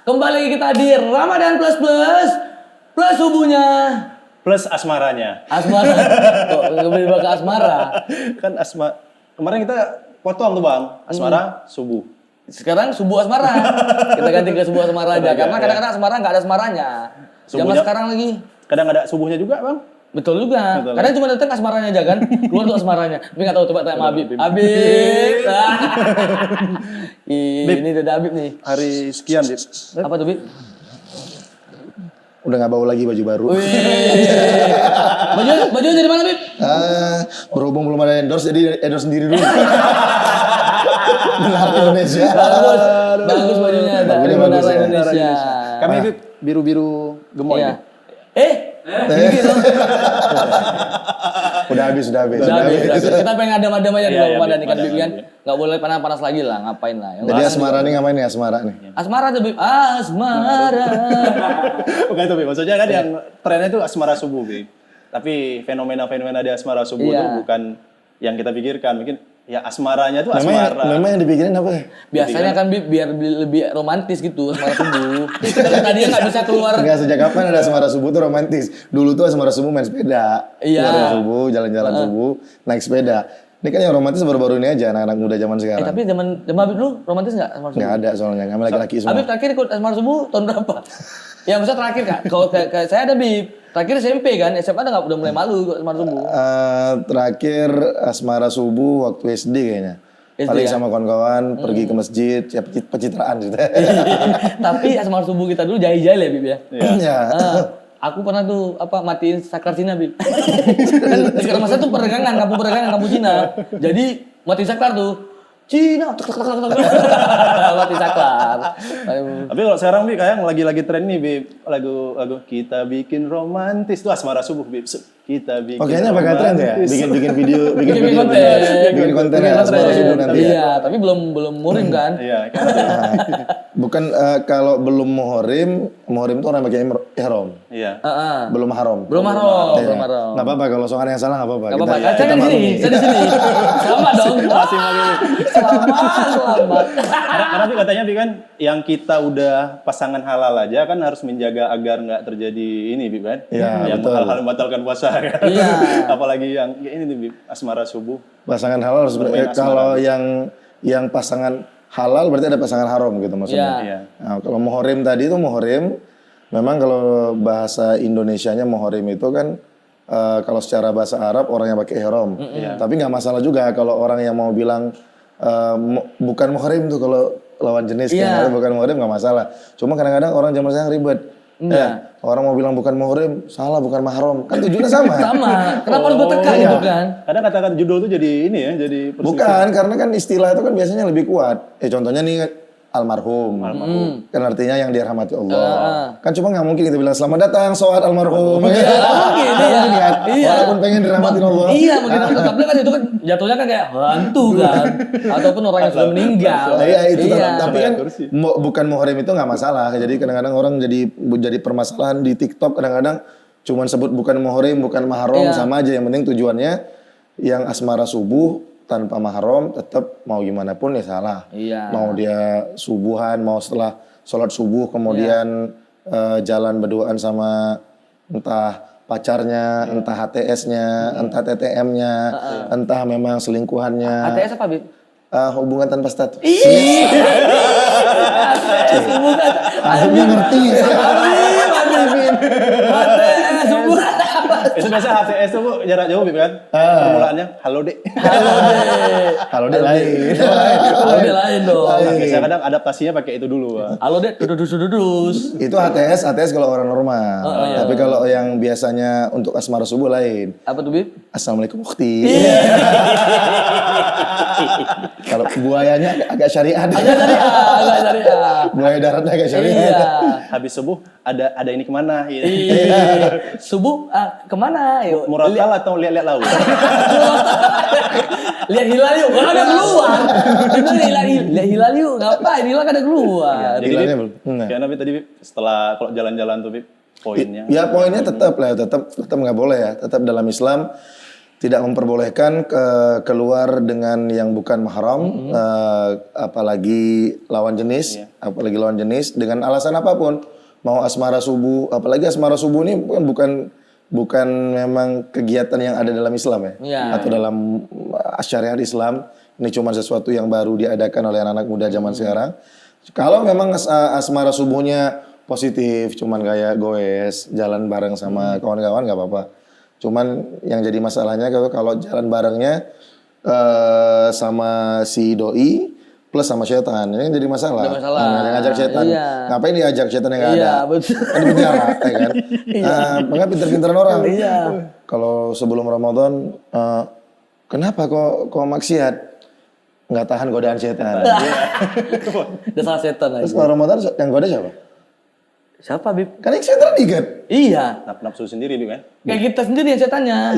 Kembali lagi kita di Ramadan plus subuhnya. Plus asmaranya. Asmara. Kok kembali ke asmara? Kan kemarin kita potong tuh Bang. Asmara subuh. Sekarang subuh asmara. Kita ganti ke subuh asmara aja. Karena kadang-kadang asmara nggak ada asmaranya. Zaman sekarang lagi. Kadang ada subuhnya juga Bang. Betul juga. Betul. Kadang cuma datang asmaranya aja kan. Keluar tuh asmaranya. Tapi nggak tahu, coba tanya sama Habib. Habib. Ini udah Habib nih. Hari sekian Bib. Apa tuh Habib? Udah nggak bawa lagi baju baru. Baju dari mana Habib? Berhubung belum ada endorse, jadi endorse sendiri dulu. Benar Indonesia. Bagus bajunya dari Bajunya Menara bagus ya. Indonesia. Kami Bib biru-biru gemoy. Iya. Gitu. Udah habis. Udah habis. Kita pengen adem-adem aja Iya, dulu Ramadan Bib, kan Bib adem, kan. Bib. Enggak boleh panas-panas lagi lah, ngapain lah. Yang Jadi lain asmara nih ngapain nih asmara nih? Asmara tuh Bib. Asmara. Bukan itu Bib. Maksudnya kan yang trennya itu asmara subuh Bib. Tapi fenomena-fenomena di asmara subuh itu bukan yang kita pikirkan. Mungkin ya asmaranya tuh asmara. Memang yang dipikirin apa ya? Biasanya kan Bib biar lebih romantis gitu asmara subuh. Tadi nggak bisa keluar. Enggak, sejak kapan ada asmara subuh tuh romantis? Dulu tuh asmara subuh main sepeda. Iya. Keluar subuh, jalan-jalan subuh, naik sepeda. Ini kan yang romantis baru-baru ini aja anak-anak muda zaman sekarang. Tapi zaman Habib dulu romantis nggak asmara subuh? Nggak ada soalnya, kami laki-laki semua. Habib terakhir ikut asmara subuh tahun berapa? Ya maksudnya terakhir Kak. Kalau kayak saya ada Bib. Terakhir SMP kan, SMA udah mulai malu ikut asmara subuh. Terakhir asmara subuh waktu SD kayaknya. SD Paling ya? sama kawan-kawan pergi ke masjid, ya pencitraan gitu. Tapi asmara subuh kita dulu jahil-jahil ya Bib ya. Ya. Aku pernah tuh matiin saklar Cina Bib. Kan sekarang masa tuh kampung Cina. Jadi matiin saklar tuh. Cina, mati saklar. Tapi kalau sekarang Bib kayak lagi tren nih Bib. Lagu kita bikin romantis tuh asmara subuh Bib. Kita bikin. Oke, kayaknya bakal tren ya. Bikin video, Bikin konten ya asmara subuh nanti. Iya, tapi belum murim kan? Iya, kan. Bukan kalau belum muhrim itu orang pakai ihram. Iya. Belum haram. Belum haram. Nggak apa-apa kalau soalnya yang salah nggak apa-apa. Enggak apa-apa. Saya di sini. Sama dong. Masih pakai. Selamat. Karena Bib katanya Bib kan yang kita udah pasangan halal aja kan harus menjaga agar nggak terjadi ini Bib kan. Iya, yang betul. hal-hal membatalkan puasa kan. Iya. Apalagi yang ya ini nih Bib, asmara subuh. Pasangan halal harus kalau yang pasangan halal berarti ada pasangan haram gitu maksudnya. Iya. Nah, kalau muhrim tadi itu muhrim, memang kalau bahasa Indonesianya muhrim itu kan kalau secara bahasa Arab orang yang pakai ihram. Tapi nggak masalah juga kalau orang yang mau bilang bukan muhrim tuh kalau lawan jenis kan bukan muhrim nggak masalah. Cuma kadang-kadang orang zaman sekarang ribet. Orang mau bilang bukan muhrim, salah bukan mahram. Kan tujuannya sama. Sama. Kenapa harus berteka gitu kan? Kadang kata-kata judul tuh jadi ini ya, jadi Bukan, karena kan istilah itu kan biasanya lebih kuat. Contohnya nih almarhum. Kan artinya yang dirahmati Allah. Kan cuma nggak mungkin kita bilang selamat datang soal almarhum. Mungkin iya. Walaupun pengen dirahmatin Allah. Iya, mungkin tapi kan itu kan jatuhnya kan kayak hantu kan, ataupun orang yang sudah meninggal. Iya itu. Iya. Tapi kan bukan muhrim itu nggak masalah. Jadi kadang-kadang orang jadi permasalahan di TikTok kadang-kadang cuman sebut bukan muhrim, bukan mahram sama aja. Yang penting tujuannya yang asmara subuh tanpa mahram tetap mau gimana pun ya salah. Iya. Mau dia subuhan, mau setelah sholat subuh kemudian jalan berduaan sama entah pacarnya, entah HTS-nya, entah TTM-nya, entah memang selingkuhannya. ATS apa Bib? Hubungan tanpa status. ATS hubungan. Akhirnya ngerti. ATS hubungan. itu biasa HTS tuh Bu, jarak jauh Bib kan. Permulaannya halo Dek. Kalau dia lain. Halo Dek lain dong. Biasanya kadang adaptasinya pakai itu dulu. Halo Dek, dudus. Itu HTS kalau orang normal. Tapi kalau yang biasanya untuk asmara subuh lain. Apa tuh Bib? Assalamualaikum ukhti. Kalau buayanya agak syariat. Agak syariah. Buaya daratnya agak syariat. Iya. Habis subuh ada ini kemana? Gitu. Subuh kemana? Yuk. Murotal atau lihat-lihat laut? Lihat hilal yuk, kalau ada keluar. Itu lihat hilal yuk, ngapain? Hilal kan ada keluar. Hilalnya belum. Karena Bib tadi Bib, setelah kalau jalan-jalan tuh Bib, poinnya. Ya poinnya tetap nggak boleh ya. Tetap dalam Islam tidak memperbolehkan keluar dengan yang bukan mahram, apalagi lawan jenis, dengan alasan apapun. Mau asmara subuh, apalagi asmara subuh ini bukan memang kegiatan yang ada dalam Islam ya, atau dalam syariat Islam. Ini cuma sesuatu yang baru diadakan oleh anak-anak muda zaman sekarang. Kalau memang asmara subuhnya positif, cuman kayak goes, jalan bareng sama kawan-kawan nggak apa-apa. Cuman yang jadi masalahnya kalau jalan barengnya sama si doi plus sama setan, ini yang jadi masalah. Yang ngajak setan, ngapain diajak setan yang nggak ada? Betul. Kan di penjara, ya kan? Makanya pinter-pinteran orang. Kalau sebelum Ramadan, kenapa kok maksiat? Nggak tahan godaan setan. Udah salah setan aja. Terus kalau Ramadan yang goda siapa? Siapa, Bib? Kan yang setan dikat. Iya. Nafsu sendiri, Bib, kan? Kayak kita sendiri yang setannya.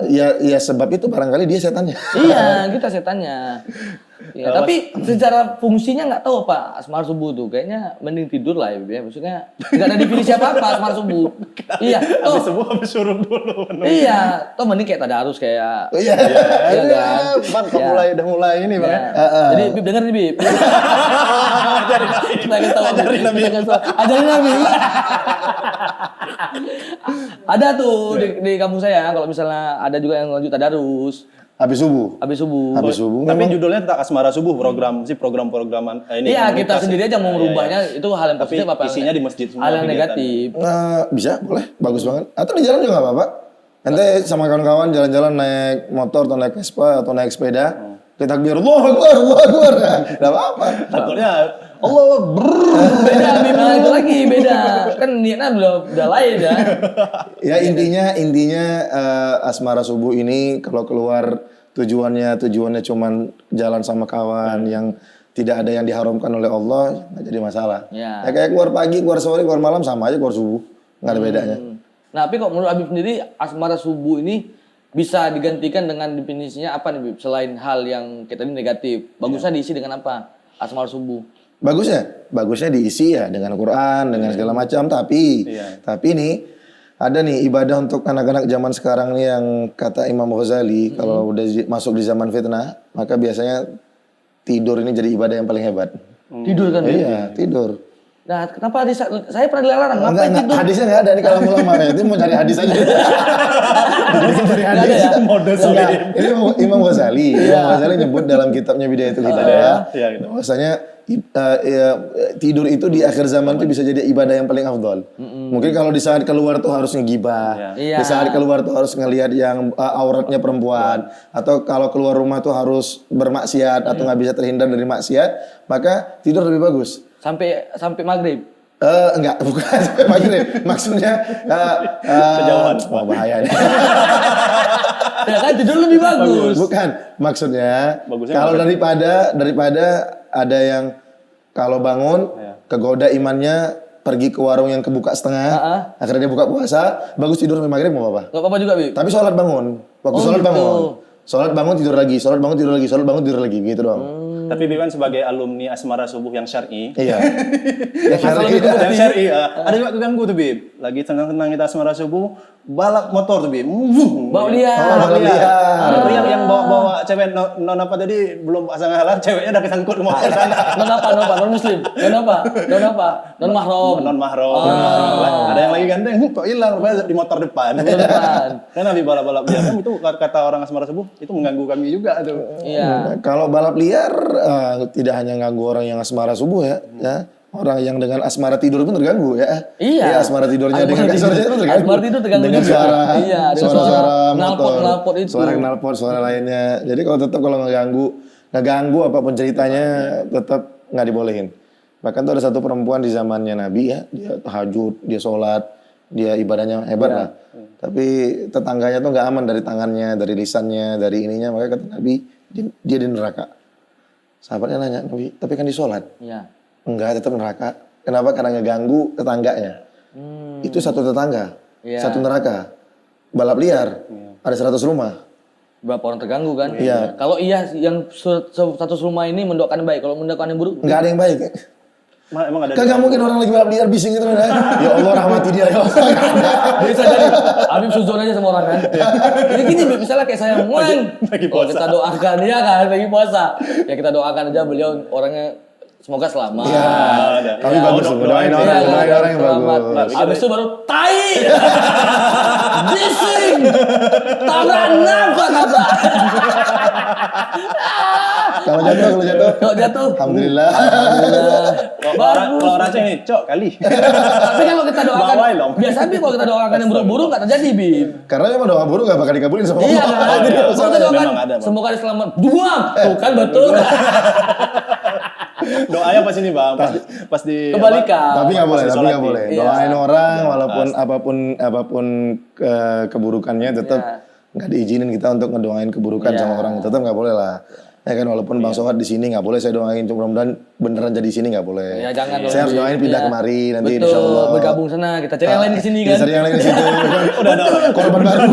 Iya ya sebab itu barangkali dia setannya. Iya, kita setannya. Ya, tapi secara fungsinya nggak tahu apa asmara subuh tuh. Kayaknya mending tidur lah ya, Bib, ya. Maksudnya nggak ada definisi apa-apa asmara subuh. Iya, Habis subuh habis suruh dulu. Iya, toh mending kayak tadarus kayak. Iya. Iya kan? Bang, kok udah mulai ini, Bang. Ya. Jadi Bib denger nih, Bib. Ajarin Nabi. Ajarin Nabi. Ada tuh di kampung saya kalau misalnya ada juga yang lanjut tadarus. Habis subuh. Habis subuh. Tapi Tapi judulnya tentang asmara subuh, program-programan ini. Iya, kita sendiri aja mau merubahnya itu hal yang Tapi positif apa isinya di masjid semua. hal yang kegiatan. negatif. Bisa, boleh, bagus banget. Atau di jalan juga nggak apa-apa. Nanti sama kawan-kawan jalan-jalan naik motor atau naik Vespa atau naik sepeda, kita takbir, Allahu Akbar, nggak apa-apa. Takutnya Allah Beda, Bima, itu lagi beda. Kan niatnya udah lain ya. Ya intinya asmara subuh ini kalau keluar tujuannya cuman jalan sama kawan yang tidak ada yang diharamkan oleh Allah, nggak jadi masalah. Ya. Ya kayak keluar pagi, keluar sore, keluar malam sama aja keluar subuh, nggak ada bedanya. Nah, tapi kok menurut Habib sendiri asmara subuh ini bisa digantikan dengan definisinya apa nih, Bib? Selain hal yang kita ini negatif, bagusnya diisi dengan apa? Asmara subuh. Bagusnya diisi ya dengan Quran, dengan segala macam. Tapi nih ada nih ibadah untuk anak-anak zaman sekarang nih yang kata Imam Ghazali kalau udah masuk di zaman fitnah, maka biasanya tidur ini jadi ibadah yang paling hebat. Tidur kan? Bib? Iya, tidur. Nah, kenapa saya pernah dilarang? Ngapain Enggak, tidur? hadisnya nggak ada nih kalau ulama ya. Itu mau cari hadis aja. Cari hadis. ya? Enggak, ini Imam Ghazali. Imam Ghazali nyebut dalam kitabnya Bidayatul Hidayah. Bahwasanya tidur itu di akhir zaman itu bisa jadi ibadah yang paling afdol. Mungkin kalau di saat keluar tuh harus ngegibah. Di saat keluar tuh harus ngelihat yang auratnya perempuan. Atau kalau keluar rumah tuh harus bermaksiat atau nggak bisa terhindar dari maksiat, maka tidur lebih bagus. Sampai maghrib. Enggak, bukan sampai maghrib. Maksudnya kejauhan. Wah, bahaya nih. Ya kan tidur lebih bagus. Bukan, maksudnya Bagusnya kalau daripada ada yang kalau bangun kegoda imannya pergi ke warung yang kebuka setengah, akhirnya dia buka puasa, bagus tidur sampai maghrib mau apa? Gak apa-apa juga, Bib. Tapi sholat bangun, waktu sholat gitu. bangun, sholat bangun tidur lagi, sholat bangun tidur lagi, sholat bangun tidur lagi, gitu doang. Tapi Biban sebagai alumni asmara subuh yang syar'i. Iya. Yang syar'i, ada juga keganggu tuh Bib. Lagi tenang-tenang kita asmara subuh, balap motor tuh Bib. Bawa liar. Balap liar. Yang bawa cewek non apa tadi belum pasang halal, ceweknya udah kesangkut ke motor sana. Non apa? Non muslim. Non mahram. Non mahram. Ada yang lagi ganteng, kok hilang rupanya di motor depan. Karena Bib balap-balap liar kan itu kata orang asmara subuh itu mengganggu kami juga tuh. Iya. Kalau balap liar tidak hanya ganggu orang yang asmara subuh ya. Orang yang dengan asmara tidur pun terganggu ya. Iya. Asmara tidurnya dengan kasurnya pun terganggu. Asmara tidur terganggu dengan juga. suara, Iya, dengan suara motor, knalpot itu. suara knalpot, suara lainnya. Jadi kalau ngeganggu apapun ceritanya tetap nggak dibolehin. Bahkan tuh ada satu perempuan di zamannya Nabi ya, dia tahajud, dia sholat, dia ibadahnya hebat lah. Tapi tetangganya tuh nggak aman dari tangannya, dari lisannya, dari ininya. Makanya kata Nabi, dia di neraka. Sahabatnya nanya, Nabi, tapi kan di sholat. Iya. Enggak, tetap neraka. Kenapa? Karena ngeganggu tetangganya. Itu satu tetangga, satu neraka. Balap liar, ada 100 rumah. Berapa orang terganggu kan? Iya. Kalau iya yang 100 rumah ini mendoakan yang baik, kalau mendoakan yang buruk? Enggak ada yang baik. Emang ada. Kan nggak mungkin orang lagi balap liar bising gitu kan. Ya Allah rahmati dia ya Allah. Bisa jadi Habib suzon aja sama orang kan. Jadi gini Bib, misalnya kayak saya lagi puasa. kita doakan ya kan lagi puasa. Ya kita doakan aja beliau orangnya semoga selamat. Iya. ada. Tapi Ya, bagus tuh, doain Iya, orang, doain orang yang selamat. bagus. Habis itu baru tai. Bising. Tabrak nafas tabrak. Kalau jatuh. Kalau jatuh. Alhamdulillah. Alhamdulillah. Kalau orang cek ini, cok kali. Tapi kalau kita doakan, Bawai dong. biasanya Bib, kalau kita doakan yang buruk-buruk nggak terjadi Bib. Karena memang doa buruk gak bakal dikabulin sama Iya Allah. kan? Iya, Kalau kita doakan, memang ada, Bang. semoga dia selamat. Buang! Tuh kan betul. Doanya pas ini bang, pas di Kebalikan. Tapi nggak boleh, pas tapi nggak disolati. boleh. Iya. Doain orang, walaupun apapun keburukannya tetap Iya. nggak diizinin kita untuk ngedoain keburukan Iya. sama orang. Tetap nggak boleh lah. Ya kan walaupun Bang Sohad di sini nggak boleh saya doain, cuma mudah-mudahan beneran jadi sini nggak boleh. Ya jangan dong. Saya harus Bib. doain pindah Iya. kemari nanti Betul, insya Allah. bergabung sana. Kita cari yang lain ke sini Kita kan. cari yang lain di situ. Udah ada orang. Korban baru.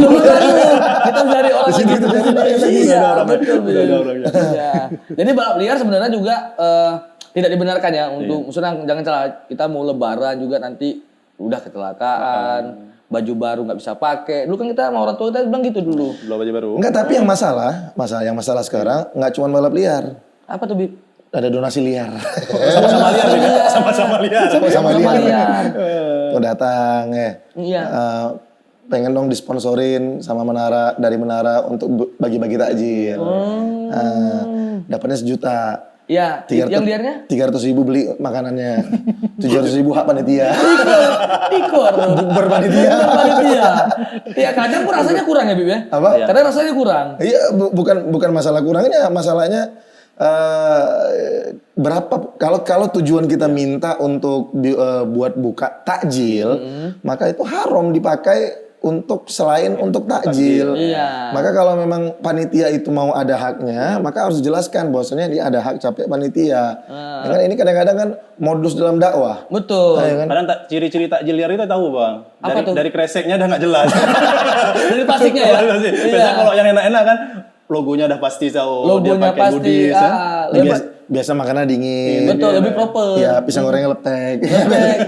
Kita cari orang Di sini lagi. kita cari orang lagi. Iya, Udah ada orang. betul. Udah ada orangnya. Iya. Jadi balap liar sebenarnya juga tidak dibenarkan ya untuk Iya. maksudnya jangan salah kita mau lebaran juga nanti udah kecelakaan, baju baru nggak bisa pakai. Dulu kan kita sama orang tua kita bilang gitu dulu. Belum aja baru. Enggak, tapi yang masalah sekarang nggak cuma balap liar. Apa tuh Bib? Ada donasi liar. Sama-sama liar, Bib. Sama-sama liar. Sama liar. liar. Tuh datang Iya. pengen dong disponsorin sama Menara dari Menara untuk bagi-bagi takjil. Dapatnya 1 juta. Iya, yang liarnya? 300.000 beli makanannya. 700.000 hak panitia. Ikor. Berpanitia. Panitia. Iya, kadang pun rasanya kurang ya Bib ya? Apa? Iya. Kadang rasanya kurang. Iya, bukan masalah kurangnya, masalahnya berapa kalau tujuan kita minta untuk buat buka takjil, maka itu haram dipakai untuk selain untuk takjil. Iya. Maka kalau memang panitia itu mau ada haknya, maka harus dijelaskan bahwasanya dia ada hak capek panitia. Ya kan ini kadang-kadang kan modus dalam dakwah. Betul. Ya kan? Kadang ciri-ciri takjil liar itu tahu bang. Apa tuh? Dari kreseknya udah nggak jelas. Dari pasiknya ya? Biasanya kalau yang enak-enak kan logonya udah pasti tahu. Logonya dia pakai pasti. goodies, ya. Biasa makanan dingin. Betul, lebih proper. Ya, pisang gorengnya lepek.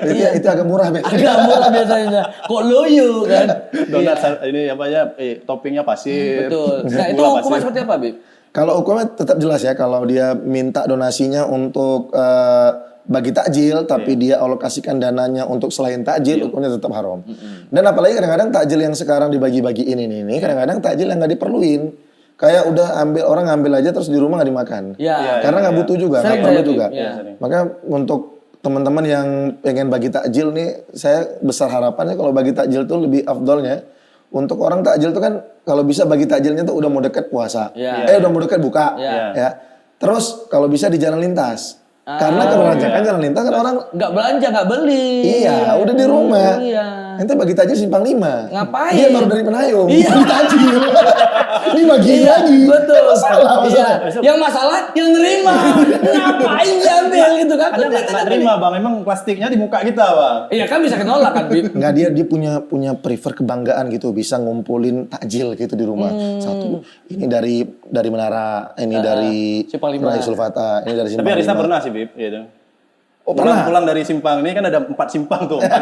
Iya. Itu agak murah, Bek. Agak murah biasanya. Kok loyo kan? Donat ini apa ya? Toppingnya pasir. Betul. Nah, itu Gula hukumnya pasir. seperti apa, Bib? Kalau hukumnya tetap jelas ya, kalau dia minta donasinya untuk bagi takjil, tapi dia alokasikan dananya untuk selain takjil, hukumnya tetap haram. Dan apalagi kadang-kadang takjil yang sekarang dibagi-bagiin ini kadang-kadang takjil yang nggak diperluin. Kayak udah orang ngambil aja terus di rumah nggak dimakan. Iya. Karena nggak butuh juga, nggak Sering perlu saya, juga. Bib. Iya. Maka untuk teman-teman yang pengen bagi takjil nih, saya besar harapannya kalau bagi takjil tuh lebih afdolnya. Untuk orang takjil tuh kan kalau bisa bagi takjilnya tuh udah mau dekat puasa. Iya. Udah mau dekat buka. Iya. Ya. Terus kalau bisa di jalan lintas. Karena kebanyakan jalan lintas kan orang Nggak belanja, nggak beli. iya, udah di rumah. Iya. Ente bagi takjil simpang 5. Ngapain? Dia baru dari Penayung. Iya. Bagi takjil. Ini bagi Iya, lagi. betul. Masalah. Iya. Yang masalah yang nerima. Ngapain diambil gitu kan? Ada nggak terima bang, emang plastiknya di muka kita bang. Iya kan bisa kenolak kan, Bib? Enggak, dia punya prefer kebanggaan gitu, bisa ngumpulin takjil gitu di rumah. Satu ini dari Menara, ini dari Simpang Lima. Rai Sulfata, ini dari Tapi Simpang Arista Lima. pernah sih Bib, gitu. Oh, pernah. Pulang dari simpang ini kan ada 4 simpang tuh, 4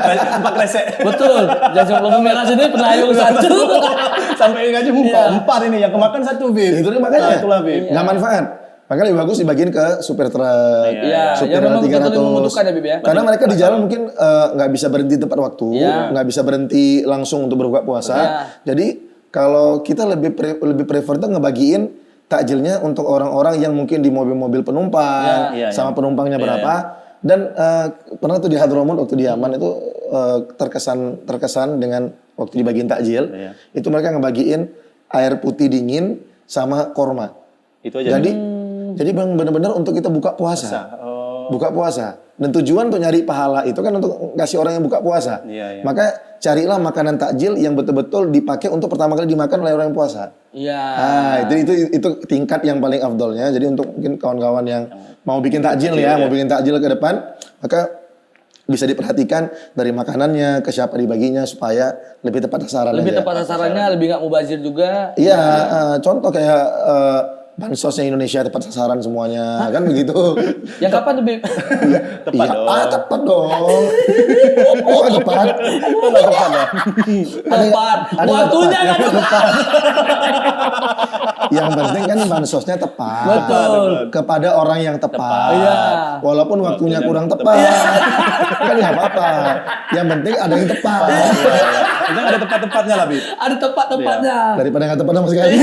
kresek. Betul. Jangan lampu merah sini penayung satu. Sampai ngaji Iya. 4 ini yang kemakan 1 Bib. Itu dia makanya. Nah, itulah Bib. Nggak manfaat. Makanya lebih bagus dibagiin ke supir truk, Iya, supir yang memang betul-betul 300. membutuhkan ya, Bib ya. Karena mereka di jalan mungkin nggak bisa berhenti tepat waktu, Iya. nggak bisa berhenti langsung untuk berbuka puasa. Iya. Jadi kalau kita lebih prefer tuh ngebagiin takjilnya untuk orang-orang yang mungkin di mobil-mobil penumpang, Iya, sama iya. penumpangnya berapa. Dan pernah tuh di Hadramut waktu di Yaman itu terkesan dengan waktu dibagiin takjil, Iya. itu mereka ngebagiin air putih dingin sama korma. Itu aja. Jadi bang benar-benar untuk kita buka puasa. Oh. Buka puasa. Dan tujuan untuk nyari pahala itu kan untuk kasih orang yang buka puasa. Iya, iya. Maka carilah makanan takjil yang betul-betul dipakai untuk pertama kali dimakan oleh orang yang puasa. Iya. Itu tingkat yang paling afdolnya. Jadi untuk mungkin kawan-kawan yang mau bikin takjil ya, mau bikin takjil ke depan, maka bisa diperhatikan dari makanannya ke siapa dibaginya supaya lebih tepat sasaran Lebih aja. tepat sasarannya, lebih nggak mubazir juga. Iya, contoh kayak bansosnya Indonesia tepat sasaran semuanya, kan begitu. Yang kapan tuh, Bib? Tepat Iya, dong. tepat dong. Oh, tepat. Tepat ya. Tepat. ada yang Waktunya tepat, nggak tepat. Yang penting kan bansosnya tepat. Betul. Kepada orang yang tepat. Iya. Walaupun waktunya kurang tepat. Kan nggak apa-apa. Yang penting ada yang tepat. Itu ada tepat-tepatnya lah, Bib. Ada tepat-tepatnya. Daripada nggak tepat sama sekali.